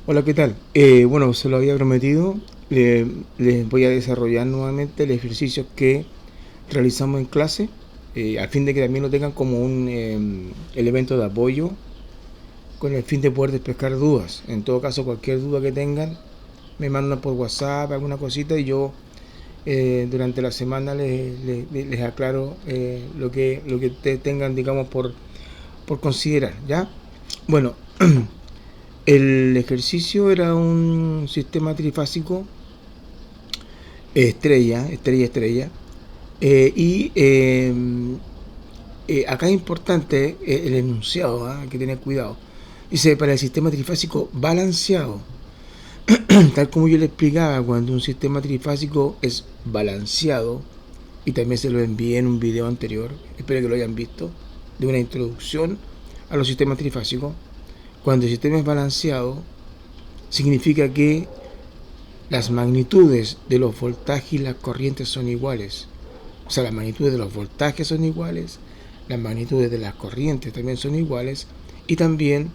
Hola, ¿qué tal? Bueno, se lo había prometido. Les voy a desarrollar nuevamente el ejercicio que realizamos en clase, al fin de que también lo tengan como un elemento de apoyo, con el fin de poder despescar dudas. En todo caso, cualquier duda que tengan, me mandan por WhatsApp, alguna cosita, y yo durante la semana les aclaro lo que ustedes tengan, digamos, por considerar, ¿ya? Bueno, el ejercicio era un sistema trifásico estrella. Y acá es importante el enunciado, ¿ah? Hay que tener cuidado. Dice, para el sistema trifásico balanceado, tal como yo le explicaba, cuando un sistema trifásico es balanceado, y también se lo envié en un video anterior, espero que lo hayan visto, de una introducción a los sistemas trifásicos. Cuando el sistema es balanceado, significa que las magnitudes de los voltajes y las corrientes son iguales. O sea, las magnitudes de los voltajes son iguales, las magnitudes de las corrientes también son iguales, y también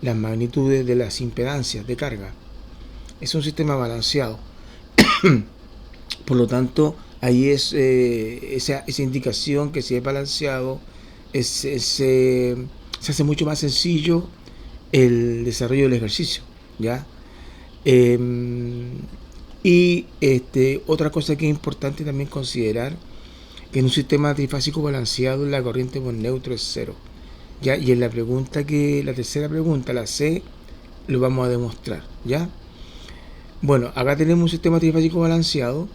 las magnitudes de las impedancias de carga. Es un sistema balanceado. Por lo tanto, ahí es esa indicación que si es balanceado, se hace mucho más sencillo el desarrollo del ejercicio, ¿ya? Eh, Otra cosa que es importante también considerar, que en un sistema trifásico balanceado la corriente por neutro es cero. ¿Ya? Y en la tercera pregunta, la C, lo vamos a demostrar. ¿Ya? Bueno, acá tenemos un sistema trifásico balanceado,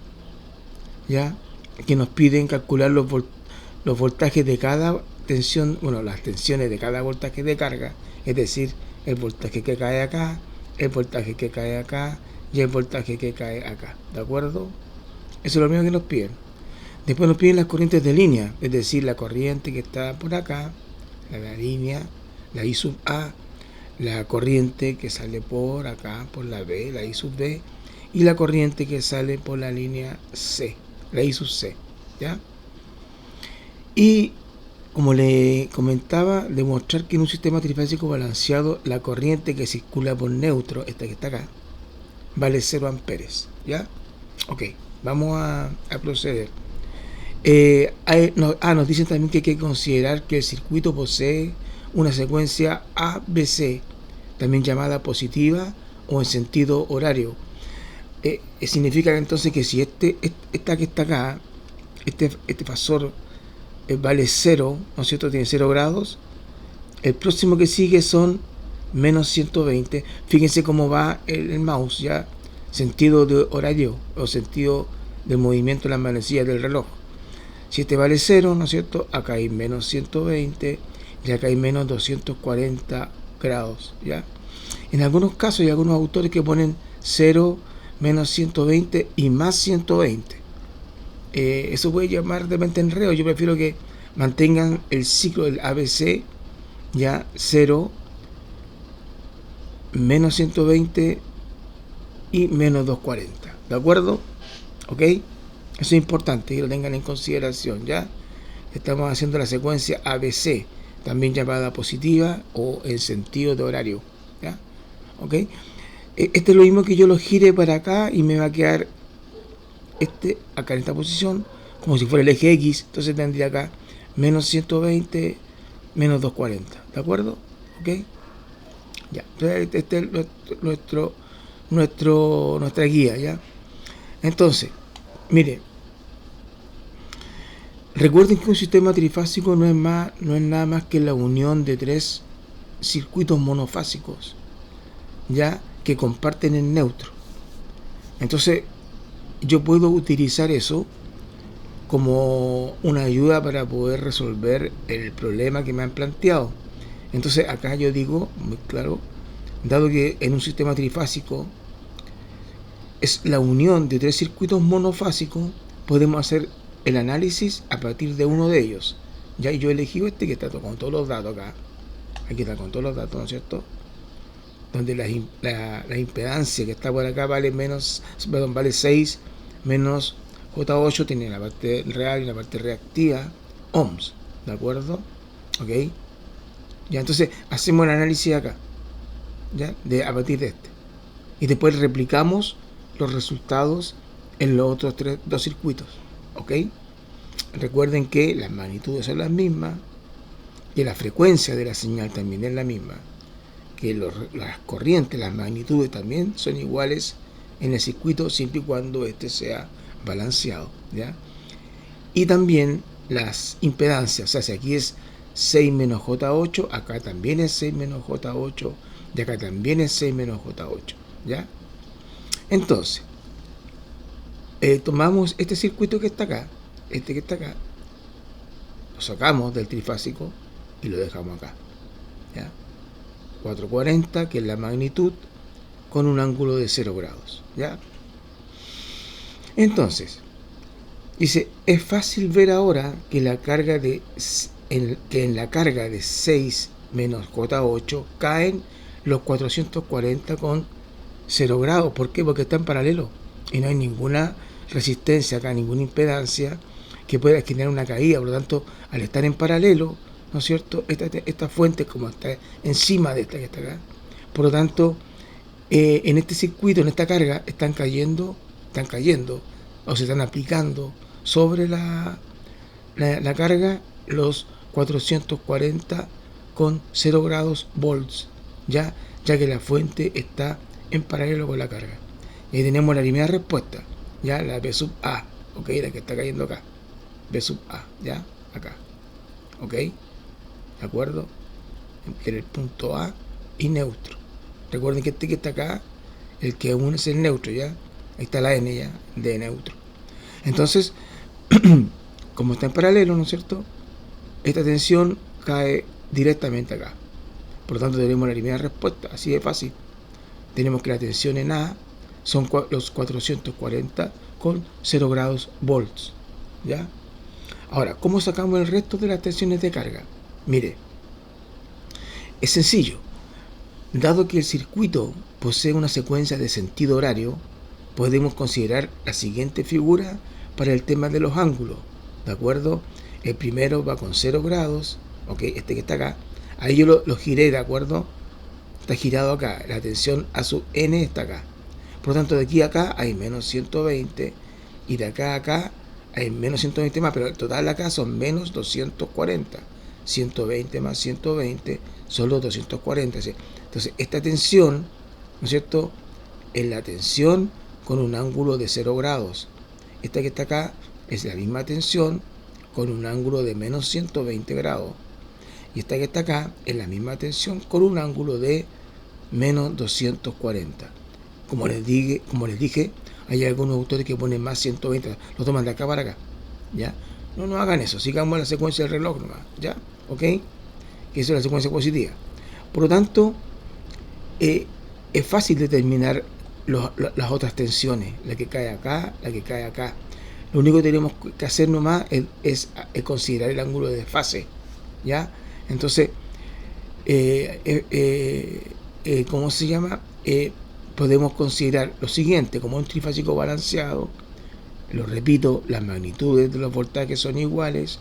¿ya? Que nos piden calcular los voltajes de cada tensión, bueno, las tensiones de cada voltaje de carga, es decir, el voltaje que cae acá, el voltaje que cae acá y el voltaje que cae acá. ¿De acuerdo? Eso es lo mismo que nos piden. Después nos piden las corrientes de línea, es decir, la corriente que está por acá, la línea, la I sub A, la corriente que sale por acá, por la B, la I sub B, y la corriente que sale por la línea C, la I sub C, ¿ya? Y como le comentaba, demostrar que en un sistema trifásico balanceado la corriente que circula por neutro, esta que está acá, vale 0 amperes, ¿ya? Ok, vamos a proceder. Nos dicen también que hay que considerar que el circuito posee una secuencia ABC, también llamada positiva o en sentido horario. Significa entonces que si esta que está acá, este fasor vale 0, ¿no es cierto? Tiene 0 grados. El próximo que sigue son menos 120. Fíjense cómo va el mouse, ya. Sentido de horario o sentido de movimiento de las manecillas del reloj. Si este vale 0, ¿no es cierto? Acá hay menos 120 y acá hay menos 240 grados, ¿ya? En algunos casos hay algunos autores que ponen 0, menos 120 y más 120. Eso puede llamar de repente enredo. Yo prefiero que mantengan el ciclo del ABC, ya 0, menos 120 y menos 240. ¿De acuerdo? ¿Ok? Eso es importante que lo tengan en consideración, ¿ya? Estamos haciendo la secuencia ABC, también llamada positiva o en sentido de horario, ¿ya? ¿Ok? Este es lo mismo que yo lo gire para acá y me va a quedar acá en esta posición, como si fuera el eje X. Entonces tendría acá menos 120, menos 240. ¿De acuerdo? ¿Ok? Ya. Entonces este es nuestra guía, ¿ya? Entonces, mire, recuerden que un sistema trifásico no es nada más que la unión de tres circuitos monofásicos, ya, que comparten el neutro. Entonces, yo puedo utilizar eso como una ayuda para poder resolver el problema que me han planteado. Entonces, acá yo digo muy claro, dado que en un sistema trifásico es la unión de tres circuitos monofásicos, podemos hacer el análisis a partir de uno de ellos. Ya yo he elegido este que está con todos los datos acá. Aquí está con todos los datos, ¿no es cierto? Donde la impedancia que está por acá vale 6 menos J8, tiene la parte real y la parte reactiva, ohms, ¿de acuerdo? ¿Ok? Ya, entonces hacemos el análisis acá, ¿ya? A partir de este. y después replicamos los resultados en los otros dos circuitos. ¿Ok? Recuerden que las magnitudes son las mismas, que la frecuencia de la señal también es la misma, que las corrientes, las magnitudes también son iguales en el circuito siempre y cuando este sea balanceado, ¿ya? Y también las impedancias, o sea, si aquí es 6 menos J8, acá también es 6 menos J8, y acá también es 6 menos J8, ¿ya? Entonces, tomamos este circuito que está acá, lo sacamos del trifásico y lo dejamos acá, ¿ya? 440, que es la magnitud, con un ángulo de 0 grados, ¿ya? Entonces, dice, es fácil ver ahora que la carga en la carga de 6 menos J8 caen los 440 con 0 grados. ¿Por qué? Porque está en paralelo y no hay ninguna resistencia acá, ninguna impedancia que pueda generar una caída. Por lo tanto, al estar en paralelo, ¿no es cierto? Esta fuente, como está encima de esta que está acá, por lo tanto, en este circuito, en esta carga, están cayendo o se están aplicando sobre la carga los 440 con 0 grados volts, ya que la fuente está en paralelo con la carga. Y ahí tenemos la primera respuesta, ya la B sub A, ok, la que está cayendo acá, B sub A, ya, acá, ok, ¿de acuerdo? En el punto A y neutro. Recuerden que este que está acá, el que une es el neutro, ya, ahí está la N ya, de neutro. Entonces, como está en paralelo, ¿no es cierto? Esta tensión cae directamente acá. Por lo tanto, tenemos la primera respuesta, así de fácil. Tenemos que la tensión en A son los 440 con 0 grados volts, ¿ya? Ahora, ¿cómo sacamos el resto de las tensiones de carga? Mire, es sencillo. Dado que el circuito posee una secuencia de sentido horario, podemos considerar la siguiente figura para el tema de los ángulos, ¿de acuerdo? El primero va con 0 grados, ok, este que está acá, ahí yo lo giré, ¿de acuerdo? Está girado acá, la tensión A sub N está acá. Por lo tanto, de aquí a acá hay menos 120 y de acá a acá hay menos 120 más, pero el total acá son menos 240. 120 más 120 son los 240. Entonces, esta tensión, ¿no es cierto?, es la tensión con un ángulo de 0 grados. Esta que está acá es la misma tensión con un ángulo de menos 120 grados. Y esta que está acá es la misma tensión con un ángulo de menos 240. Como les dije, hay algunos autores que ponen más 120, lo toman de acá para acá, ¿ya? No hagan eso, sigamos la secuencia del reloj nomás, ¿ya? ¿Ok? Que eso es la secuencia positiva. Por lo tanto, es fácil determinar las otras tensiones, la que cae acá, la que cae acá. Lo único que tenemos que hacer nomás es considerar el ángulo de desfase, ¿ya? Entonces, ¿cómo se llama? Podemos considerar lo siguiente, como un trifásico balanceado. Lo repito, las magnitudes de los voltajes son iguales,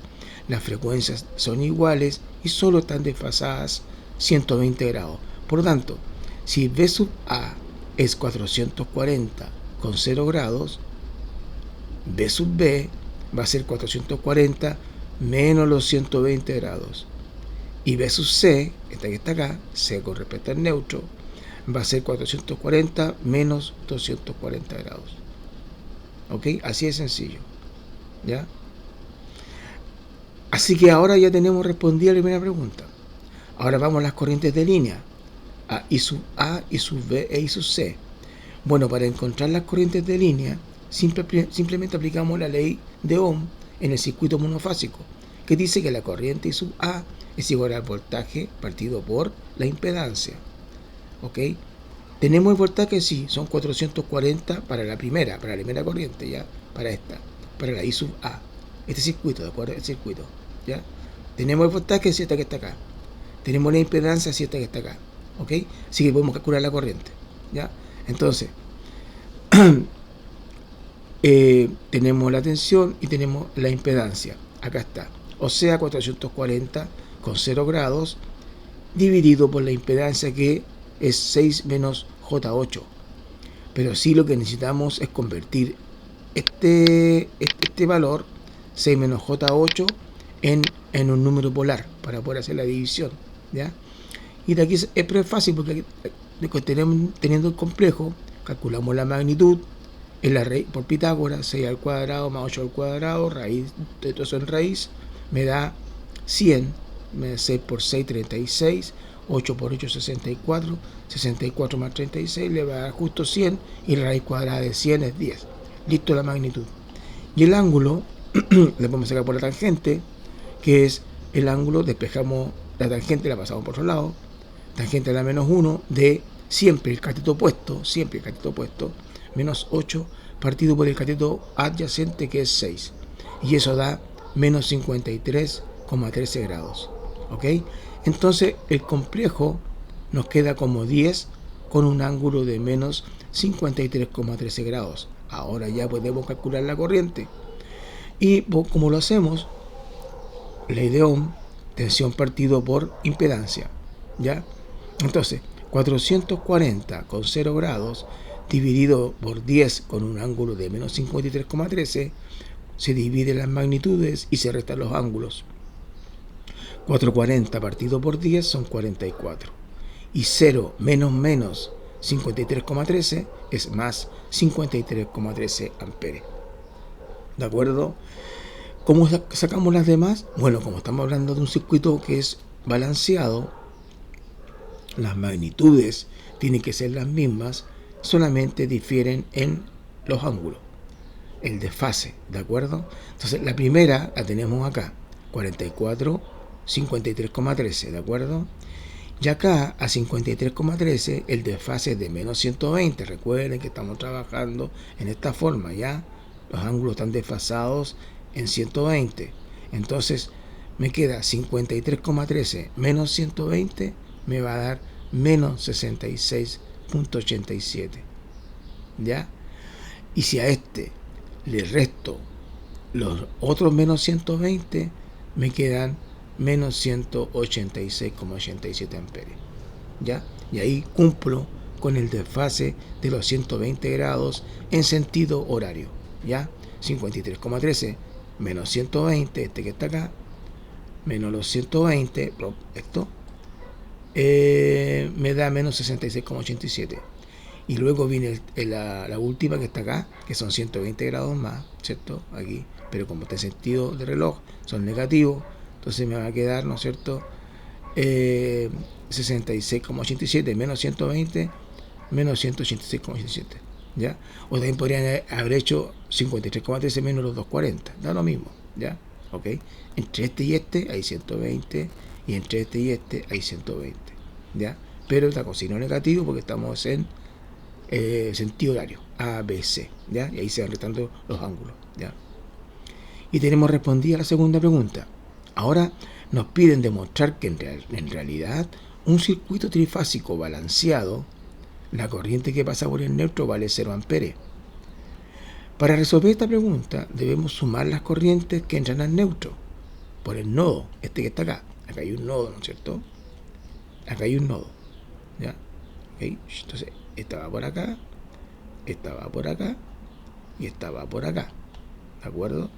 las frecuencias son iguales y solo están desfasadas 120 grados. Por lo tanto, si B sub A es 440 con 0 grados, B sub B va a ser 440 menos los 120 grados. Y B sub C, esta que está acá, C con respecto al neutro, va a ser 440 menos 240 grados. ¿Ok? Así de sencillo, ¿ya? Así que ahora ya tenemos respondida la primera pregunta. Ahora vamos a las corrientes de línea, a I sub A, I sub B e I sub C. Bueno, para encontrar las corrientes de línea, simplemente aplicamos la ley de Ohm en el circuito monofásico, que dice que la corriente I sub A es igual al voltaje partido por la impedancia. ¿Ok? Tenemos el voltaje, sí, son 440 para la primera corriente, ¿ya? Para la I sub A. Este circuito, ¿de acuerdo? El circuito, ¿ya? Tenemos el voltaje, si esta que está acá. Tenemos la impedancia, si esta que está acá. ¿Ok? Así que podemos calcular la corriente, ¿ya? Entonces, tenemos la tensión y tenemos la impedancia. Acá está. O sea, 440 con 0 grados dividido por la impedancia, que es 6 menos J8. Pero sí lo que necesitamos es convertir este valor 6 menos J8 en un número polar para poder hacer la división, ¿ya? Y de aquí es fácil porque teniendo el complejo, calculamos la magnitud en la raíz por Pitágoras, 6 al cuadrado más 8 al cuadrado, raíz de todo eso en raíz, me da 100, me da 6 por 6, 36, 8 por 8, 64, 64 más 36 le va a dar justo 100 y la raíz cuadrada de 100 es 10. Listo la magnitud. Y el ángulo, le podemos sacar por la tangente, que es el ángulo, despejamos la tangente, la pasamos por otro lado, tangente a la menos 1 de siempre el cateto opuesto, menos 8 partido por el cateto adyacente que es 6. Y eso da menos 53,13 grados. ¿Ok? Entonces el complejo nos queda como 10 con un ángulo de menos 53,13 grados. Ahora ya podemos calcular la corriente. Y como lo hacemos, ley de Ohm, tensión partido por impedancia, ¿ya? Entonces, 440 con 0 grados dividido por 10 con un ángulo de menos 53,13, se dividen las magnitudes y se restan los ángulos. 440 partido por 10 son 44. Y 0 menos 53,13 es más 53,13 amperes. ¿De acuerdo? ¿Cómo sacamos las demás? Bueno, como estamos hablando de un circuito que es balanceado, las magnitudes tienen que ser las mismas, solamente difieren en los ángulos, el desfase, ¿de acuerdo? Entonces la primera la tenemos acá, 44, 53,13, ¿de acuerdo? Y acá a 53,13 el desfase es de menos 120. Recuerden que estamos trabajando en esta forma, ¿ya? Los ángulos están desfasados en 120. Entonces me queda 53,13 menos 120 me va a dar menos 66,87. ¿Ya? Y si a este le resto los otros menos 120, me quedan menos 186,87 amperes. ¿Ya? Y ahí cumplo con el desfase de los 120 grados en sentido horario. ¿Ya? 53,13 menos 120, este que está acá, menos los 120, esto, me da menos 66,87. Y luego viene la última que está acá, que son 120 grados más, ¿cierto? Aquí, pero como está en sentido de reloj, son negativos, entonces me va a quedar, ¿no es cierto? 66,87 menos 120, menos 186,87. ¿Ya? O también podrían haber hecho 53,13 menos los 240, da lo mismo, ¿ya? ¿Ok? Entre este y este hay 120, y entre este y este hay 120, ¿ya? Pero está con signo negativo porque estamos en sentido horario, A, B, C, ¿ya? Y ahí se van restando los ángulos, ¿ya? Y tenemos respondida la segunda pregunta. Ahora nos piden demostrar que en realidad un circuito trifásico balanceado, la corriente que pasa por el neutro vale 0 amperes. Para resolver esta pregunta debemos sumar las corrientes que entran al neutro por el nodo, este que está acá. Acá hay un nodo, ¿no es cierto? Acá hay un nodo, ¿ya? ¿Okay? Entonces, esta va por acá, esta va por acá y esta va por acá, ¿de acuerdo?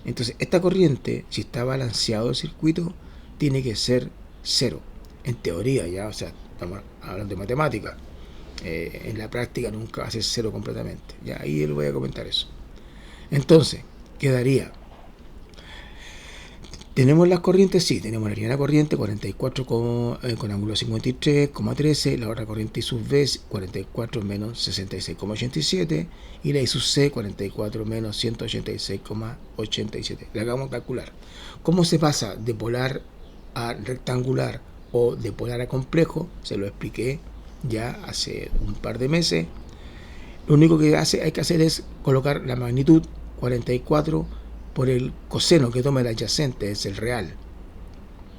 Entonces, esta corriente, si está balanceado el circuito, tiene que ser 0. En teoría, ya, o sea, estamos hablando de matemática. En la práctica nunca va a ser 0 completamente. Ya, ahí les voy a comentar eso. Entonces, quedaría. ¿Tenemos las corrientes? Sí, tenemos la primera corriente 44 con ángulo 53,13, la otra corriente I sub B 44 menos 66,87 y la I sub C 44 menos 186,87. Le hagamos calcular. ¿Cómo se pasa de polar a rectangular o de polar a complejo? Se lo expliqué ya hace un par de meses. Lo único que hay que hacer es colocar la magnitud 44 por el coseno que toma el adyacente, es el real,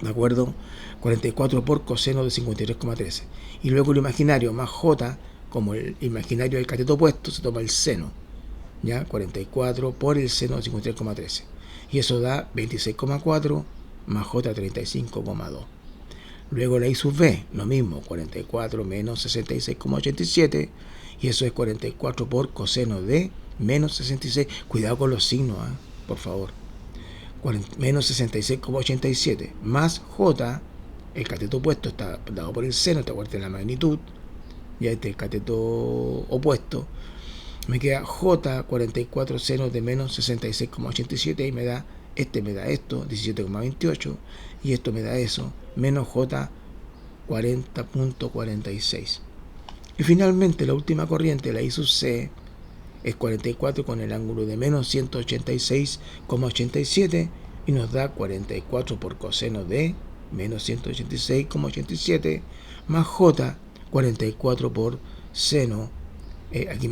¿de acuerdo? 44 por coseno de 53,13. Y luego el imaginario más j, como el imaginario del cateto opuesto, se toma el seno, ¿ya? 44 por el seno de 53,13. Y eso da 26,4 más j 35,2. Luego la I sub B, lo mismo, 44 menos 66,87. y eso es 44 por coseno de menos 66. Cuidado con los signos, por favor. Menos 66,87 más j, el cateto opuesto está dado por el seno, te acuerdas de la magnitud, ya este es el cateto opuesto, me queda j 44 seno de menos 66,87 y me da esto, 17,28, y esto me da eso, menos j 40,46. Y finalmente la última corriente, la I sub c, es 44 con el ángulo de menos 186,87 y nos da 44 por coseno de menos 186,87 más j 44 por seno. Aquí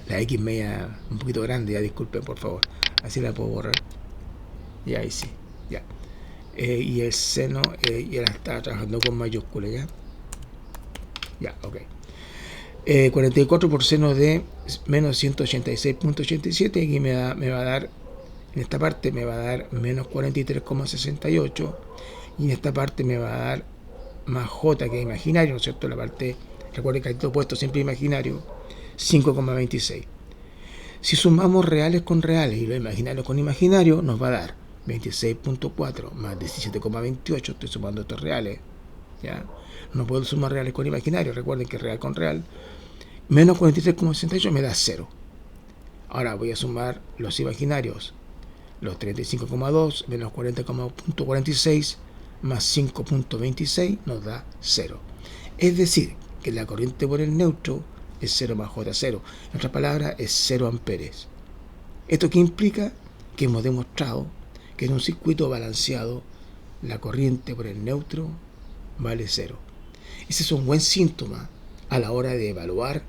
la x media un poquito grande, ya disculpen por favor, así la puedo borrar. Ya, ahí sí, ya. Y el seno, ya la estaba trabajando con mayúscula, ya. Ya, ok. 44 por seno de menos 186,87, aquí me va a dar, en esta parte me va a dar menos 43,68 y en esta parte me va a dar más j, que es imaginario, ¿no es cierto? La parte, recuerden que el opuesto siempre imaginario, 5,26. Si sumamos reales con reales y lo imaginario con imaginario, nos va a dar 26,4 más 17,28, estoy sumando estos reales, ¿ya? No puedo sumar reales con imaginario, recuerden que real con real, menos 43,68 me da 0. Ahora voy a sumar los imaginarios, los 35,2 menos 40,46 más 5,26 nos da 0. Es decir, que la corriente por el neutro es 0 más J0. En otras palabras, es 0 amperes. ¿Esto qué implica? Que hemos demostrado que en un circuito balanceado la corriente por el neutro vale 0. Ese es un buen síntoma a la hora de evaluar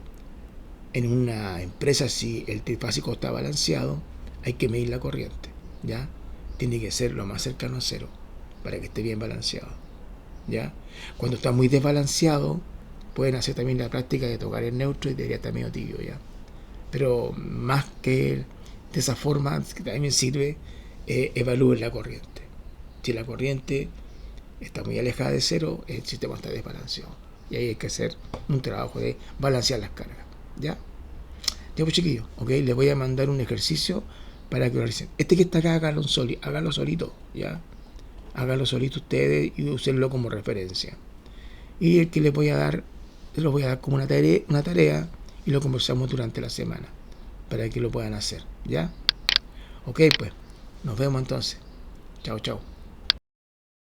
en una empresa si el trifásico está balanceado. Hay que medir la corriente, ¿ya? Tiene que ser lo más cercano a 0 para que esté bien balanceado, ¿ya? Cuando está muy desbalanceado, pueden hacer también la práctica de tocar el neutro y debería estar medio tibio, ¿ya? Pero más que de esa forma, que también sirve, evalúen la corriente. Si la corriente está muy alejada de 0, el sistema está desbalanceado. Y ahí hay que hacer un trabajo de balancear las cargas, ¿ya? Ya pues chiquillos, ok, les voy a mandar un ejercicio para que lo realicen. Este que está acá, hágalo solito, ¿ya? Hágalo solito ustedes y úsenlo como referencia. Y el que les voy a dar como una tarea y lo conversamos durante la semana para que lo puedan hacer, ¿ya? Ok, pues, nos vemos entonces. Chao, chao.